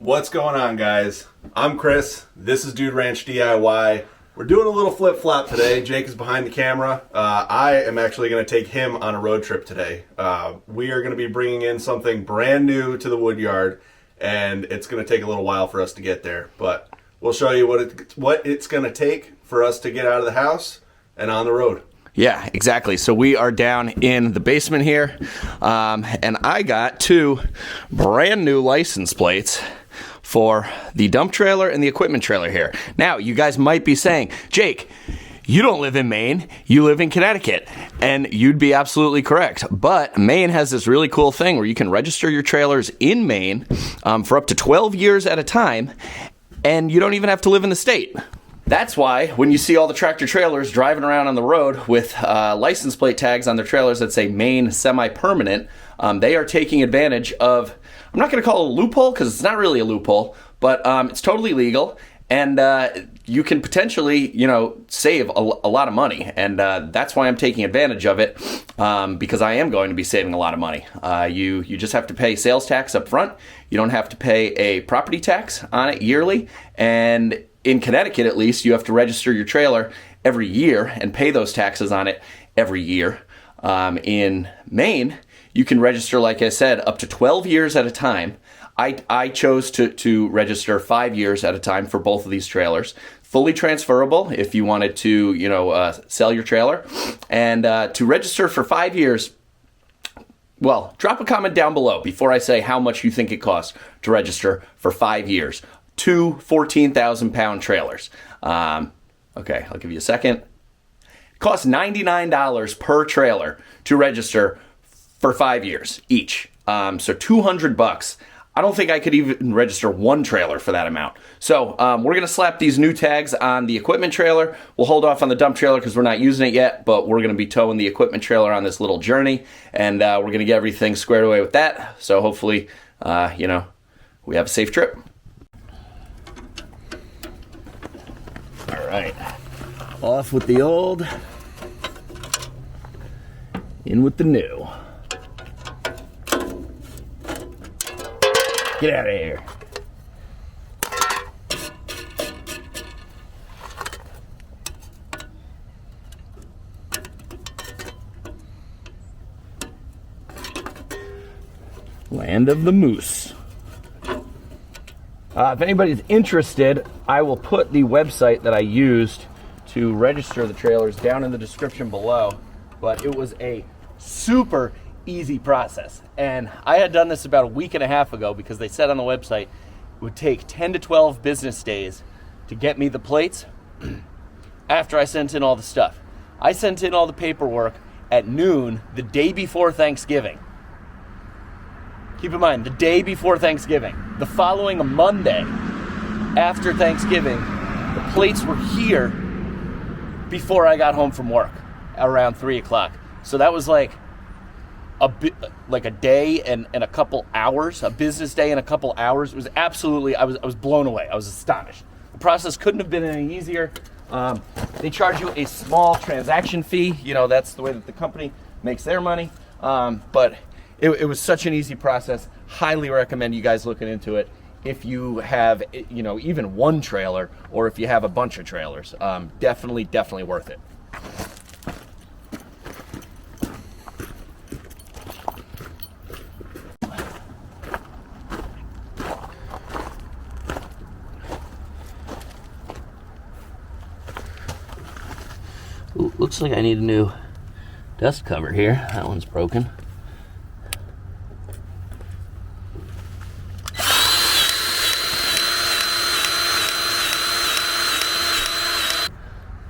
What's going on, guys? I'm Chris. This is Dude Ranch DIY. We're doing a little flip-flop today. Jake is behind the camera. I am actually going to take him on a road trip today. We are going to be bringing in something brand new to the wood yard, and it's going to take a little while for us to get there. But we'll show you what it's going to take for us to get out of the house and on the road. Yeah, exactly. So we are down in the basement here, and I got two brand new license plates for the dump trailer and the equipment trailer here. Now, you guys might be saying, Jake, you don't live in Maine, you live in Connecticut. And you'd be absolutely correct. But Maine has this really cool thing where you can register your trailers in Maine for up to 12 years at a time, and you don't even have to live in the state. That's why when you see all the tractor trailers driving around on the road with license plate tags on their trailers that say Maine semi-permanent, they are taking advantage of, I'm not going to call it a loophole because it's not really a loophole, but it's totally legal, and you can potentially, save a lot of money, and that's why I'm taking advantage of it, because I am going to be saving a lot of money. You just have to pay sales tax up front. You don't have to pay a property tax on it yearly, and in Connecticut, at least, you have to register your trailer every year and pay those taxes on it every year. In Maine, you can register, like I said, up to 12 years at a time. I chose to register 5 years at a time for both of these trailers. Fully transferable if you wanted to, sell your trailer. And to register for 5 years, well, drop a comment down below before I say how much you think it costs to register for 5 years. Two 14,000-pound trailers. Okay, I'll give you a second. It costs $99 per trailer to register for 5 years each. So $200. I don't think I could even register one trailer for that amount. So we're going to slap these new tags on the equipment trailer. We'll hold off on the dump trailer because we're not using it yet, but we're going to be towing the equipment trailer on this little journey, and we're going to get everything squared away with that. So hopefully, we have a safe trip. All right, off with the old, in with the new. Get out of here. Land of the moose. If anybody's interested, I will put the website that I used to register the trailers down in the description below. But it was a super easy process, and I had done this about a week and a half ago because they said on the website it would take 10 to 12 business days to get me the plates after I sent in all the stuff. I sent in all the paperwork at noon the day before Thanksgiving. Keep in mind, the day before Thanksgiving. The following Monday after Thanksgiving, the plates were here before I got home from work around 3 o'clock. So that was like a day and a couple hours, a business day and a couple hours. It was absolutely, I was blown away. I was astonished. The process couldn't have been any easier. They charge you a small transaction fee. That's the way that the company makes their money. But it was such an easy process. Highly recommend you guys looking into it if you have, even one trailer or if you have a bunch of trailers. Definitely worth it. Ooh, looks like I need a new dust cover here. That one's broken.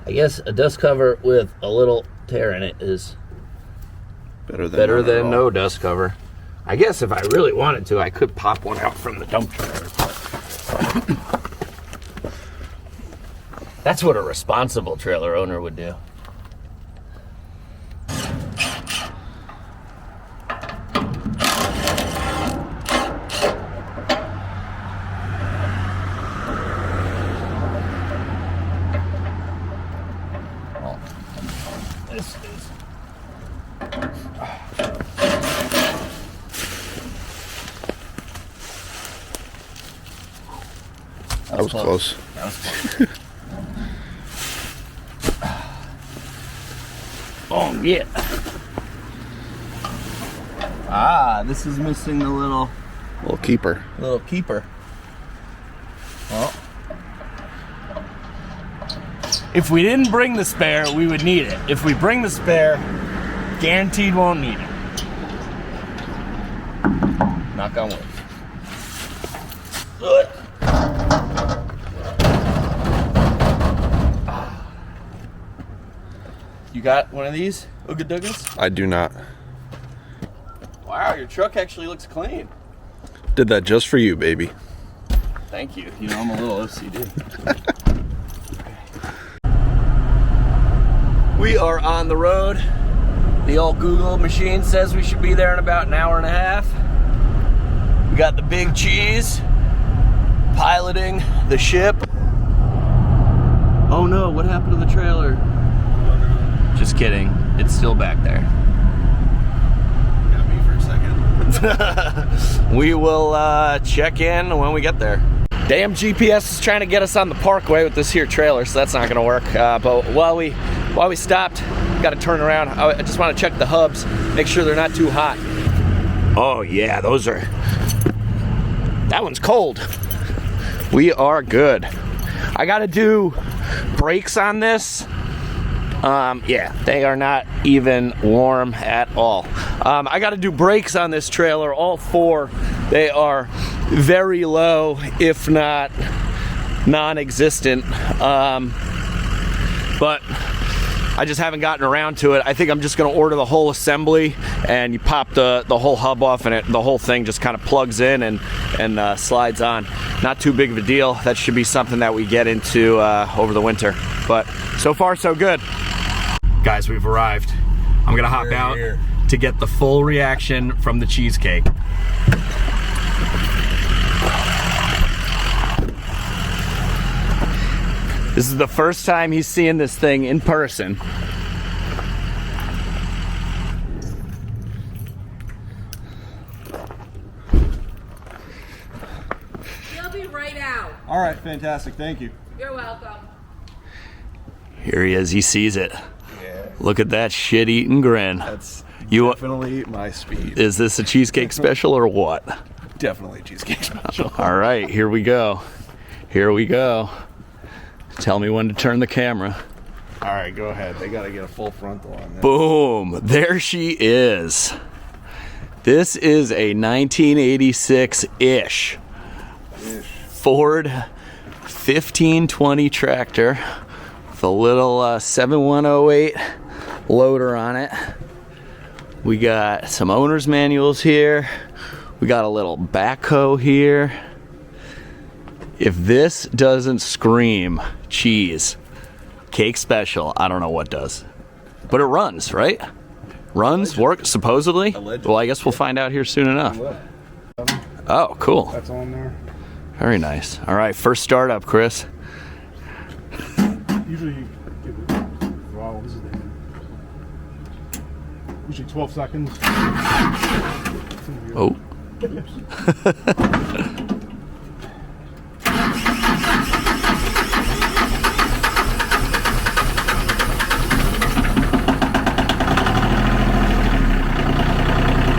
I guess a dust cover with a little tear in it is better than no dust cover. I guess if I really wanted to, I could pop one out from the dump trailer. That's what a responsible trailer owner would do. This is That was close. That was close. Oh, yeah. Ah, this is missing the little keeper. Little keeper. Well, if we didn't bring the spare, we would need it. If we bring the spare, guaranteed won't need it. Knock on wood. You got one of these, Ooga Doogas? I do not. Wow, your truck actually looks clean. Did that just for you, baby. Thank you. You know, I'm a little OCD. We are on the road. The old Google machine says we should be there in about an hour and a half. We got the big cheese piloting the ship. Oh no, what happened to the trailer? Just kidding. It's still back there. Got me for a second. We will check in when we get there. Damn GPS is trying to get us on the parkway with this here trailer, so that's not gonna work. But while we stopped, got to turn around. I just want to check the hubs, make sure they're not too hot. Oh yeah, those are. That one's cold. We are good. I got to do brakes on this. Yeah, they are not even warm at all. I got to do brakes on this trailer, all four. They are very low, if not non-existent. But I just haven't gotten around to it. I think I'm just gonna order the whole assembly, and you pop the whole hub off, and the whole thing just kind of plugs in and slides on. Not too big of a deal. That should be something that we get into over the winter. But so far, so good. Guys, we've arrived. I'm gonna hop out to get the full reaction from the cheesecake. This is the first time he's seeing this thing in person. He'll be right out. All right, fantastic. Thank you. You're welcome. Here he is. He sees it. Yeah. Look at that shit-eating grin. That's definitely my speed. Is this a cheesecake special or what? Definitely cheesecake special. All right, here we go. Here we go. Tell me when to turn the camera. All right, go ahead. They got to get a full frontal on this. Boom. There she is. This is a 1986-ish Ford 1520 tractor with a little 7108 loader on it. We got some owner's manuals here. We got a little backhoe here. If this doesn't scream cheese, cake special, I don't know what does. But it runs, right? Runs, works, supposedly? Allegedly. Well, I guess we'll find out here soon enough. Oh, cool. That's on there. Very nice. All right, first startup, Chris. Usually you give it, wow, this is the usually 12 seconds. Oh.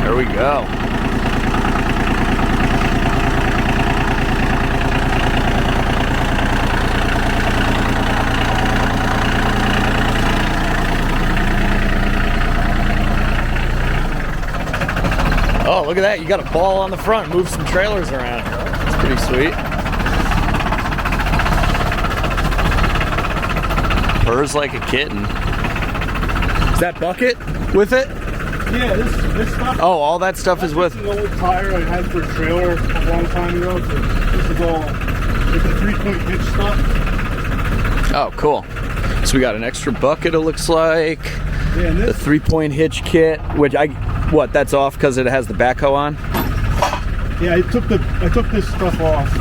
There we go. Oh, look at that. You got a ball on the front. Move some trailers around. That's pretty sweet. Purrs like a kitten. Is that bucket with it? Yeah, this stuff. Oh, all that stuff is with. This is an old tire I had for a trailer a long time ago. So this is all it's a 3-point hitch stuff. Oh, cool. So we got an extra bucket, it looks like. Yeah, and The this, 3-point hitch kit, which that's off because it has the backhoe on? yeah, I took this stuff off.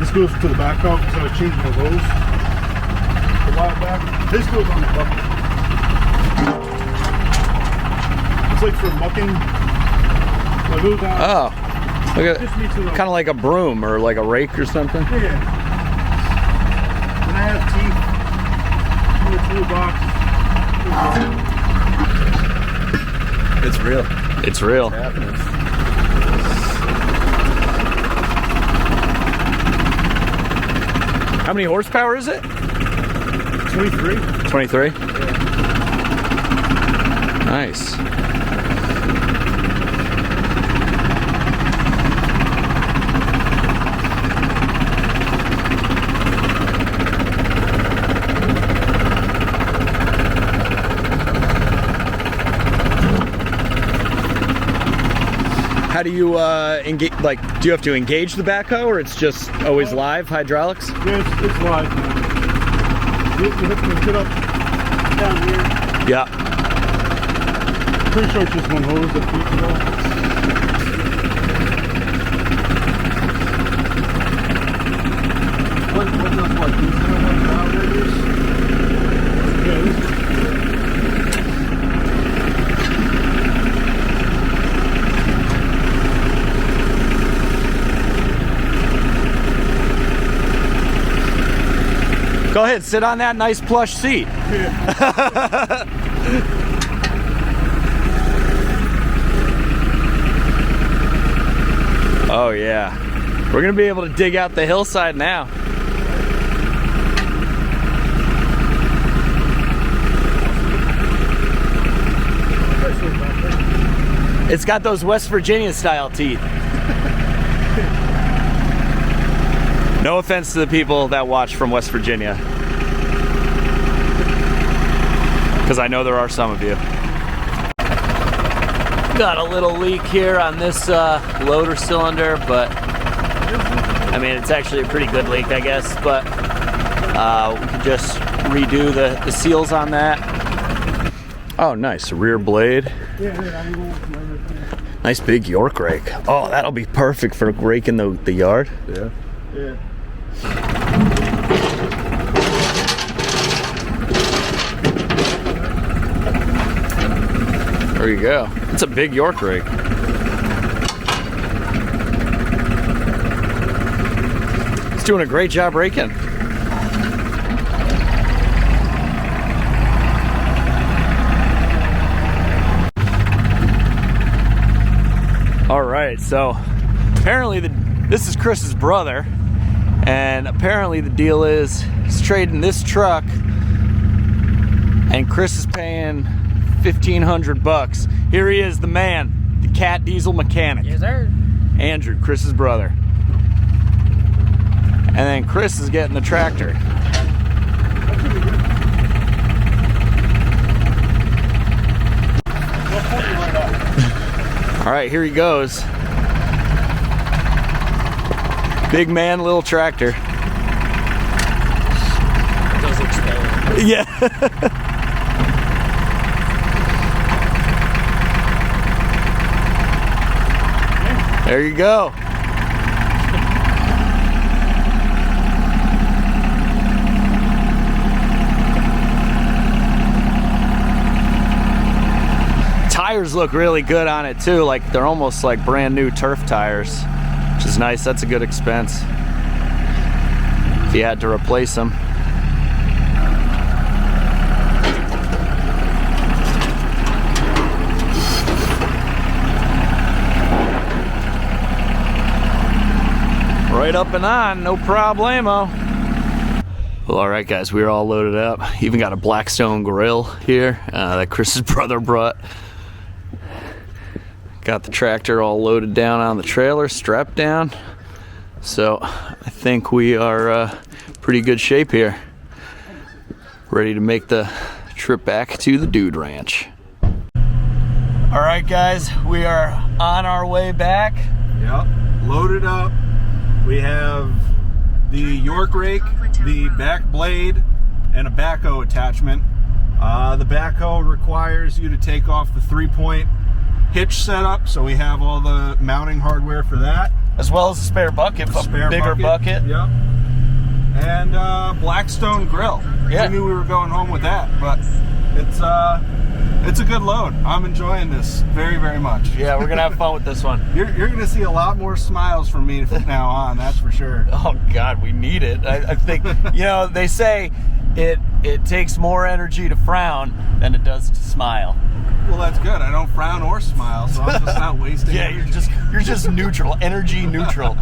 This goes to the backhoe because I was changing the hose a while back. This goes on the bucket. It's like for mucking. Like go down. Oh, look Just at needs to, kind of like a broom or like a rake or something. Yeah. I have teeth in the toolbox. It's real. It's real. How many horsepower is it? 23. 23? Nice. How do you engage? Like, do you have to engage the backhoe, or it's just always live hydraulics? Yeah, it's live. You have to get up down here. Yeah. Pretty sure it's just one hose that feeds it all. What does what? These kind of like valve radius? Yeah, this Go ahead, sit on that nice plush seat. Oh yeah. We're gonna be able to dig out the hillside now. It's got those West Virginia style teeth. No offense to the people that watch from West Virginia, because I know there are some of you. Got a little leak here on this loader cylinder, but I mean, it's actually a pretty good leak, I guess, but we can just redo the seals on that. Oh, nice, rear blade. Nice big York rake. Oh, that'll be perfect for raking the yard. Yeah. Yeah. There you go. It's a big York rake. It's doing a great job raking. All right, so apparently this is Chris's brother, and apparently the deal is he's trading this truck, and Chris is paying $1,500. Here he is, the man, the cat diesel mechanic. Yes, sir. Andrew, Chris's brother. And then Chris is getting the tractor. All right, here he goes. Big man, little tractor. It does expand. Yeah. There you go. Tires look really good on it too, like they're almost like brand new turf tires, which is nice. That's a good expense if you had to replace them. Right up and on, no problemo. Well, all right, guys, we're all loaded up. Even got a Blackstone grill here that Chris's brother brought. Got the tractor all loaded down on the trailer, strapped down. So I think we are pretty good shape here. Ready to make the trip back to the Dude Ranch. All right, guys, we are on our way back. Yep, loaded up. We have the York rake, the back blade, and a backhoe attachment. The backhoe requires you to take off the 3-point hitch setup, so we have all the mounting hardware for that. As well as a spare bucket, a bigger bucket. Yep. And Blackstone grill. Yeah. We knew we were going home with that, but It's a good load. I'm enjoying this very, very much. Yeah, we're gonna have fun with this one. You're gonna see a lot more smiles from me from now on, that's for sure. Oh God, we need it. I think, you know, they say it takes more energy to frown than it does to smile. Well, that's good. I don't frown or smile, so I'm just not wasting Yeah, energy. you're just neutral, energy neutral.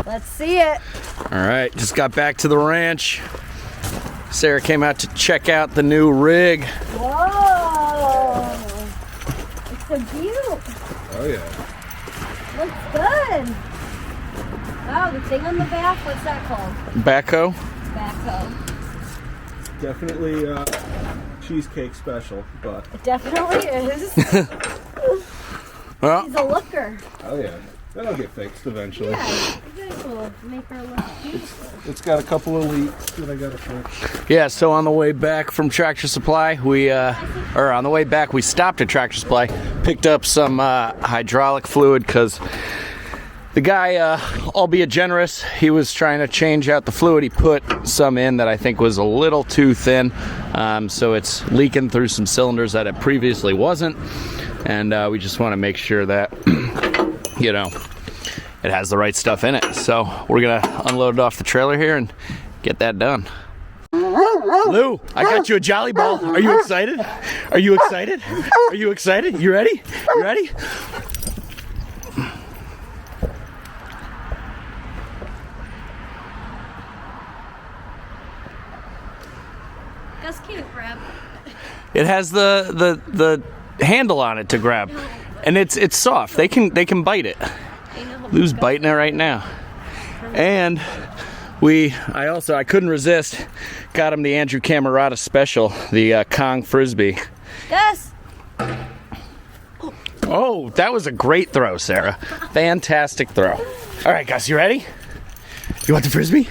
Let's see it. All right, just got back to the ranch. Sarah came out to check out the new rig. Whoa. It's so cute. Oh, yeah. Looks good. Oh, the thing on the back, what's that called? Backhoe. Backhoe. Definitely cheesecake special, but... It definitely is. Well, He's a looker. Oh, yeah. That'll get fixed eventually. Yeah, this will make her look beautiful. It's got a couple of leaks that I gotta fix. yeah, so on the way back from Tractor Supply, we stopped at Tractor Supply, picked up some hydraulic fluid because the guy, albeit generous, he was trying to change out the fluid. He put some in that I think was a little too thin, so it's leaking through some cylinders that it previously wasn't, and we just want to make sure that you know, it has the right stuff in it. So we're gonna unload it off the trailer here and get that done. Lou, I got you a Jolly Ball. Are you excited? Are you excited? Are you excited? You ready? You ready? Gus can't grab. It has the handle on it to grab, and it's soft. They can bite it. Lou's biting it right now, and I couldn't resist. Got him the Andrew Camerata special, the Kong Frisbee. Gus. Oh, that was a great throw, Sarah. Fantastic throw. All right, Gus, you ready? You want the Frisbee?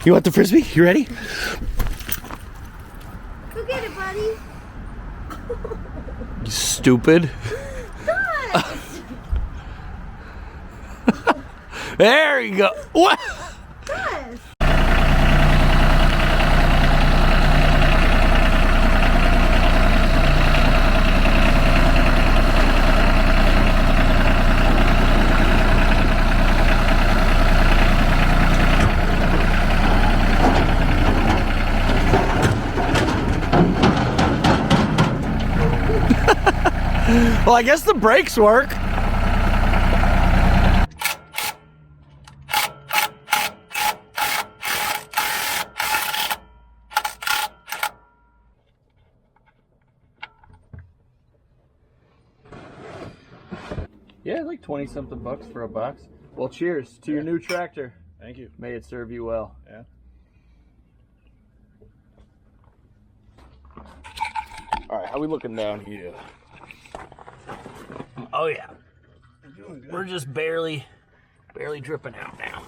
You want the Frisbee? You ready? Go get it, buddy. You stupid. Gus. There you go. What? Gus. Well, I guess the brakes work. Yeah, like 20-something bucks for a box. Well, cheers to your new tractor. Thank you. May it serve you well. Yeah. All right, how we looking down here? Oh yeah, we're just barely dripping out now.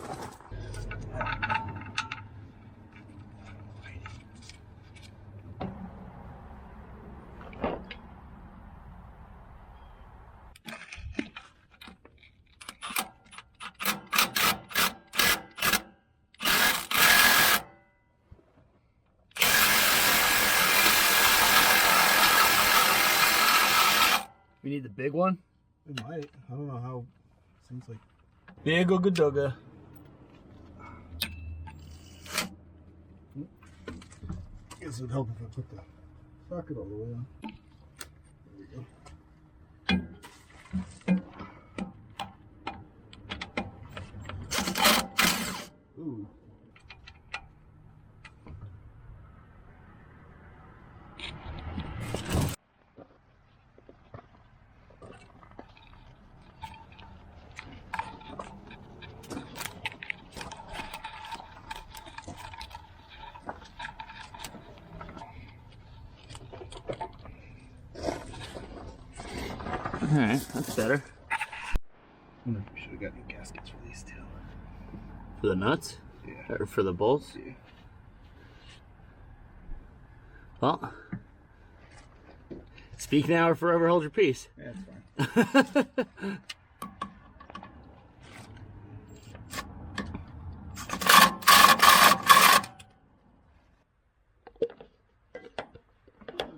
We need the big one. It might. I don't know how. Seems like. Big Ooga Dooga. Guess it'd help if I put the socket all the way on. There we go. Ooh. Alright, that's better. I wonder if we should have got new gaskets for these too. For the nuts? Yeah. Or for the bolts? Yeah. Well, speak now or forever hold your peace. Yeah, that's fine.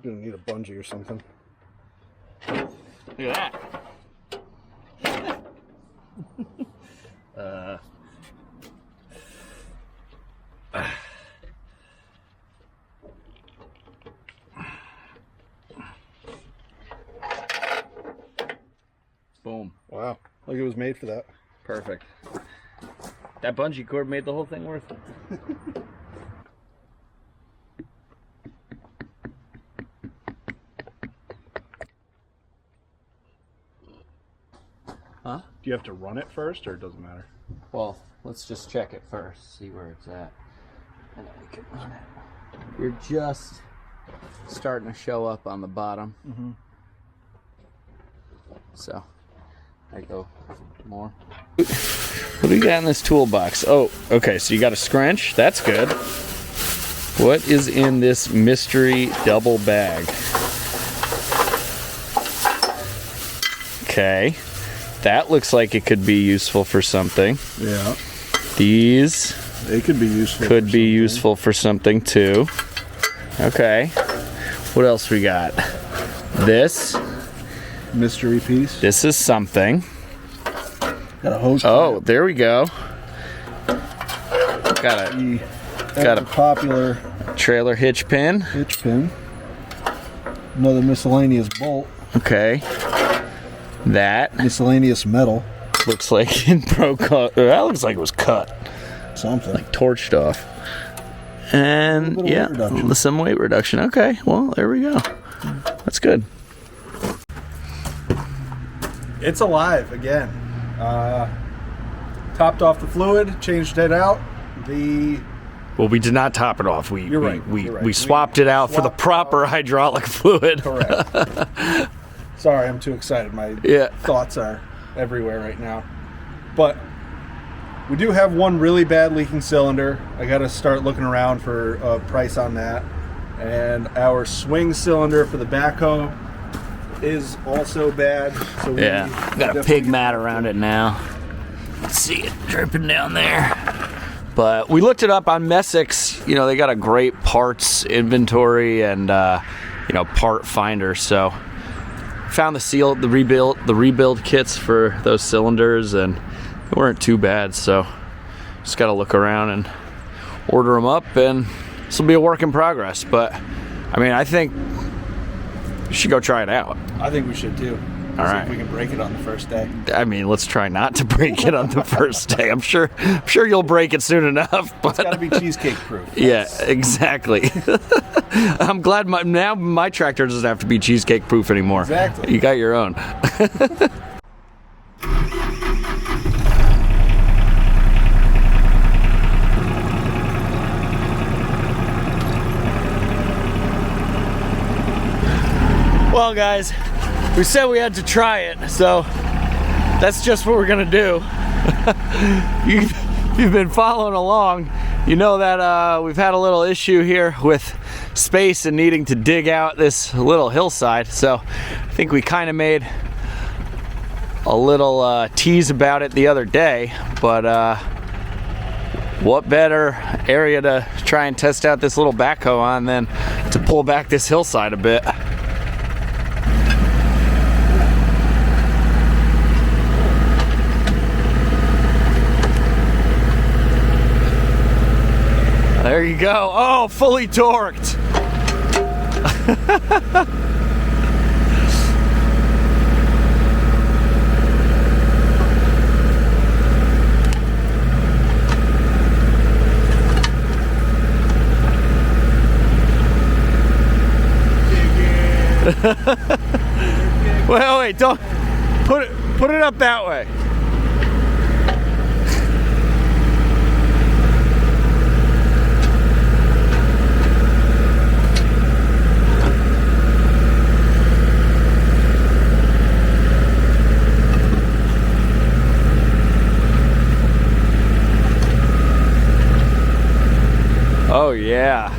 Gonna need a bungee or something. Look at that. Boom. Wow, like it was made for that. Perfect. That bungee cord made the whole thing worth it. Huh? Do you have to run it first, or it doesn't matter? Well, let's just check it first, see where it's at, and then we can run it. You're just starting to show up on the bottom. Mm-hmm. So, I go more. What do you got in this toolbox? Oh, okay, so you got a scrunch. That's good. What is in this mystery double bag? Okay. That looks like it could be useful for something. Yeah. These They could be useful. could be useful for something too. Okay. What else we got? This. Mystery piece. This is something. Got a hose. Oh, there we go. Got a Got a popular trailer hitch pin. hitch pin. Another miscellaneous bolt. Okay. That Miscellaneous metal. looks like in pro cut. That looks like it was cut, Something. like torched off. And A little bit yeah, of weight reduction. some weight reduction. Okay, well there we go. That's good. It's alive again. Topped off the fluid, changed it out. Well, we did not top it off. You're right. We swapped it out for the swapped proper hydraulic fluid. Correct. Sorry, I'm too excited. My Yeah. thoughts are everywhere right now. But we do have one really bad leaking cylinder. I got to start looking around for a price on that. And our swing cylinder for the backhoe is also bad. So we Yeah, got a definitely- pig mat around it now. Let's see it dripping down there. But we looked it up on Messick's. You know, they got a great parts inventory and part finder. So found the rebuild kits for those cylinders, and they weren't too bad. So just got to look around and order them up, and this will be a work in progress. But I mean, I think you should go try it out. I think we should too. All See right. if we can break it on the first day. I mean, let's try not to break it on the first day. I'm sure you'll break it soon enough. It's got to But be cheesecake proof. yeah, exactly. I'm glad my tractor doesn't have to be cheesecake proof anymore. Exactly. You got your own. Well, guys, we said we had to try it, so that's just what we're gonna do. You've been following along. You know that we've had a little issue here with space and needing to dig out this little hillside. So I think we kind of made a little tease about it the other day. But what better area to try and test out this little backhoe on than to pull back this hillside a bit. There you go. Oh, fully torqued. Wait, don't put it up that way. Oh, yeah.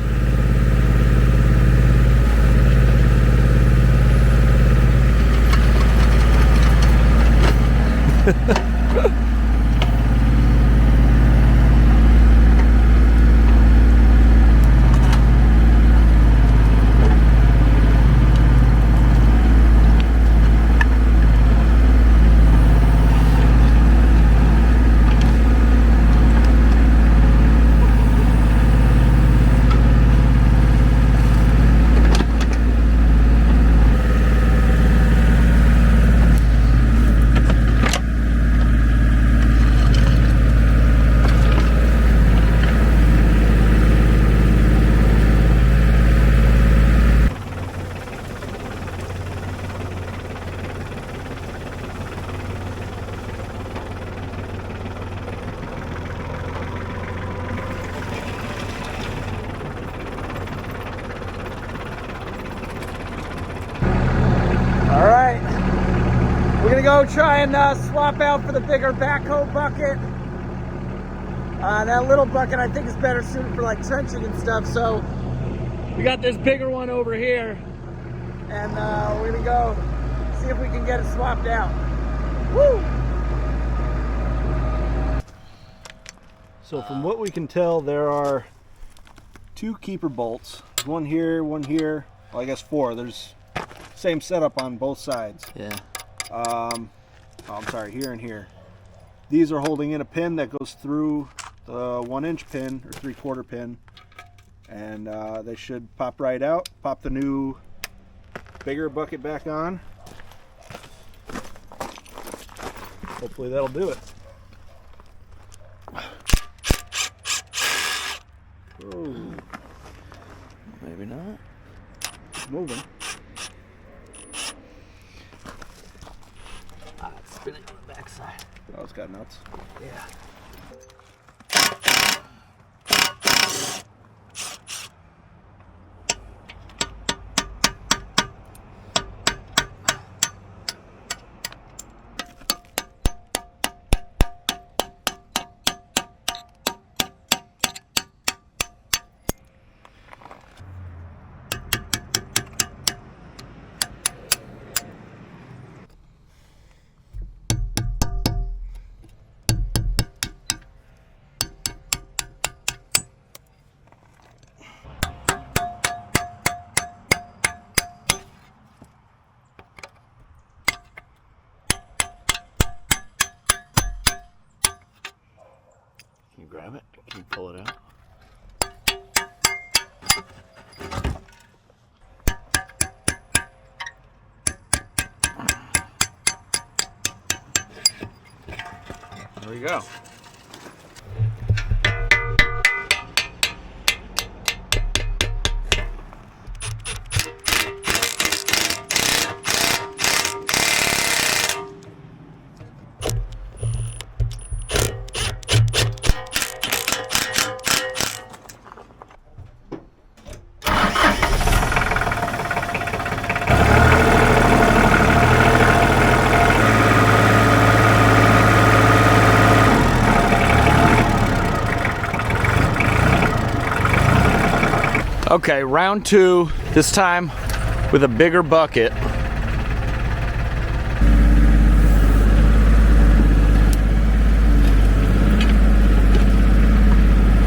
All right, we're gonna go try and swap out for the bigger backhoe bucket. That little bucket I think is better suited for like trenching and stuff, so we got this bigger one over here, and we're gonna go see if we can get it swapped out. Woo! So from what we can tell, there are 2 keeper bolts. One here, well, I guess 4. There's same setup on both sides. Yeah. I'm sorry, here and here. These are holding in a pin that goes through the 1-inch pin or 3/4 pin, and they should pop right out. Pop the new bigger bucket back on. Hopefully that'll do it. Oh, Maybe not. it's moving. It's spinning on the backside. Oh, it's got nuts. Yeah. Can you grab it? Can you pull it out? There we go. Okay, round 2, this time with a bigger bucket.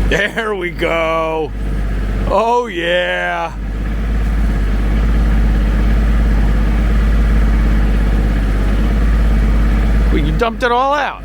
There we go. Oh yeah. Well, you dumped it all out.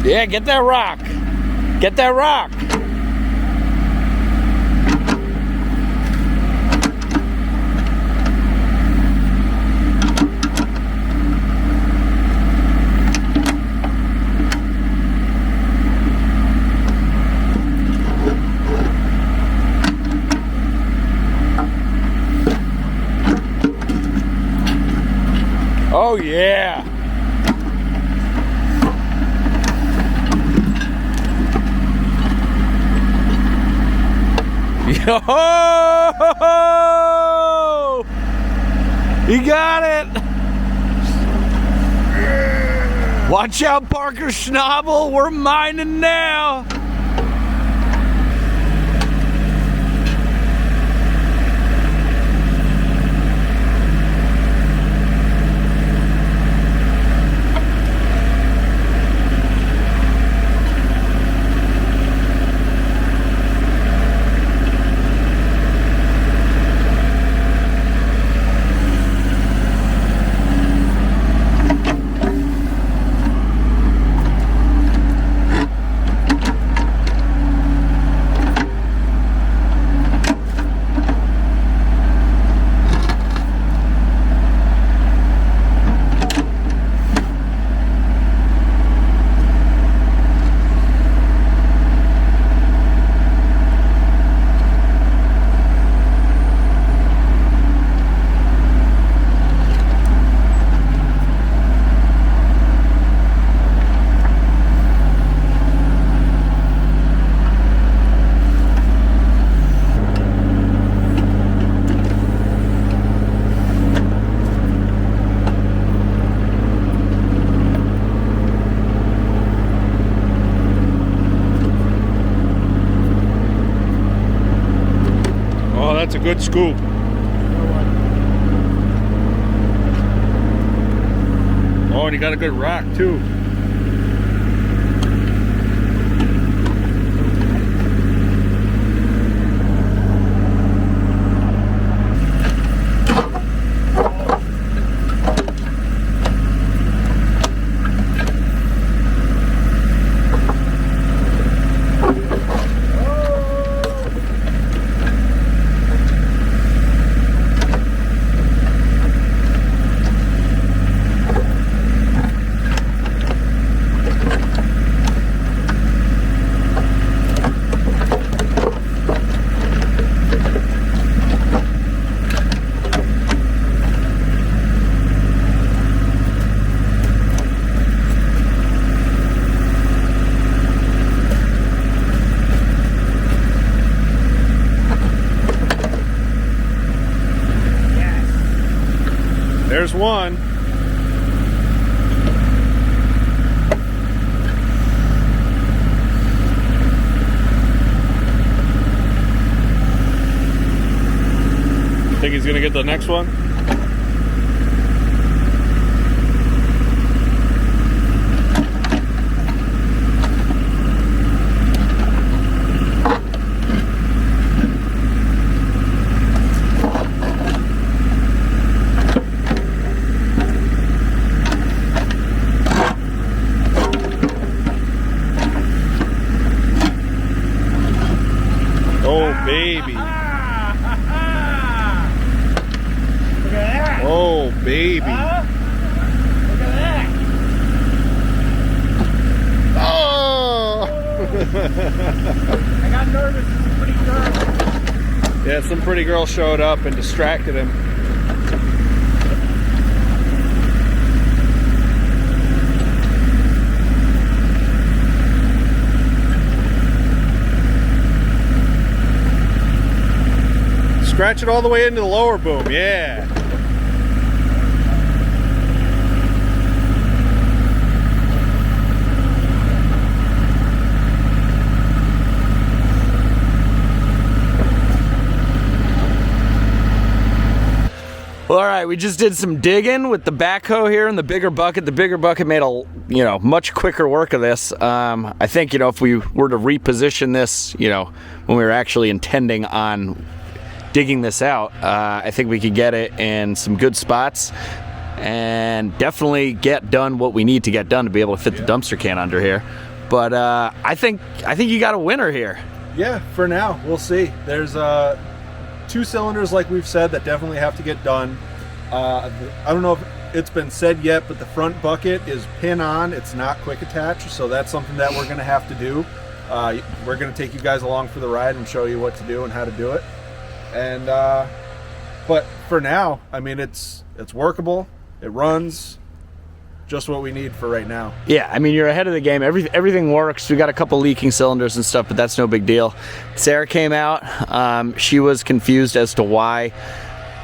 Yeah, get that rock. Get that rock. Oh, yeah. Yo! He got it! Watch out, Parker Schnabel. We're mining now. That's a good scoop. Oh, and you got a good rock too. There's one. Think he's gonna get the next one? Baby. Oh, baby. Look at that. Oh! I got nervous. It's a pretty girl. Yeah, some pretty girl showed up and distracted him. Scratch it all the way into the lower boom, yeah. Well, all right, we just did some digging with the backhoe here in the bigger bucket. The bigger bucket made a, much quicker work of this. I think, if we were to reposition this, when we were actually intending on digging this out, I think we could get it in some good spots and definitely get done what we need to get done to be able to fit the dumpster can under here. But I think you got a winner here. Yeah, for now, we'll see. There's 2 cylinders, like we've said, that definitely have to get done. I don't know if it's been said yet, but the front bucket is pin on. It's not quick attach, so that's something that we're going to have to do. We're going to take you guys along for the ride and show you what to do and how to do it. And but for now, I mean, it's workable. It runs. just what we need for right now. Yeah, I mean, you're ahead of the game. Everything works. We got a couple leaking cylinders and stuff, but that's no big deal. Sarah came out. She was confused as to why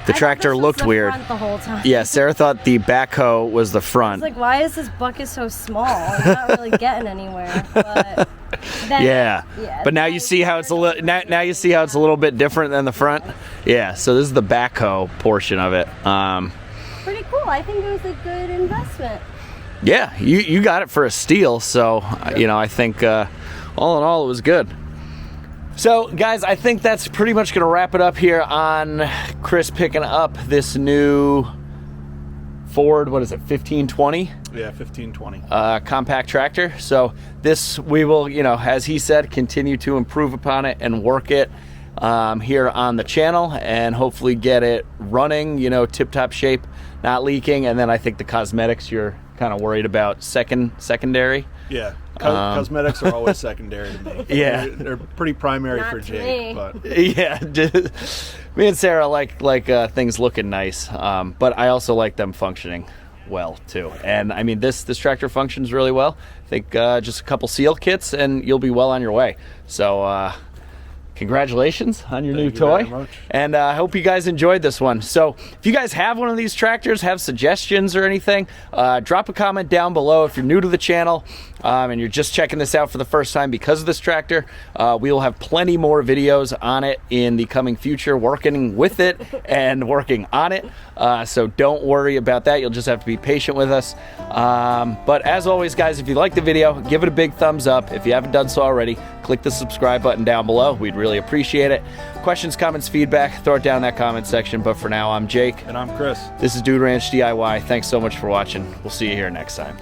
the tractor looked weird. The whole time. Yeah, Sarah thought the backhoe was the front. I was like, why is this bucket so small? I'm not really getting anywhere. But then, yeah, but now you see how it's a little. Now you see how it's a little bit different than the front. Yeah, so this is the backhoe portion of it. Pretty cool. I think it was a good investment. Yeah, you got it for a steal, so you know, I think all in all it was good. So guys, I think that's pretty much gonna wrap it up here on Chris picking up this new Ford, what is it, 1520? Yeah, 1520. Compact tractor. So this, we will, you know, as he said, continue to improve upon it and work it here on the channel, and hopefully get it running, you know, tip-top shape, not leaking. And then I think the cosmetics you're kind of worried about secondary. Yeah, cosmetics are always secondary to me. Yeah, they're pretty primary Not for to Jake, me. but yeah. Me and Sarah like things looking nice, but I also like them functioning well too. And I mean, this tractor functions really well. I think just a couple seal kits and you'll be well on your way. So congratulations on your new Thank you toy, very much. and I hope you guys enjoyed this one. So if you guys have one of these tractors, have suggestions or anything, drop a comment down below. If you're new to the channel and you're just checking this out for the first time because of this tractor, we will have plenty more videos on it in the coming future, working with it and working on it. So don't worry about that. You'll just have to be patient with us. But as always, guys, if you like the video, give it a big thumbs up. If you haven't done so already, click the subscribe button down below. We'd really appreciate it. Questions, comments, feedback, throw it down in that comment section. But for now, I'm Jake. and I'm Chris. This is Dude Ranch DIY. Thanks so much for watching. We'll see you here next time.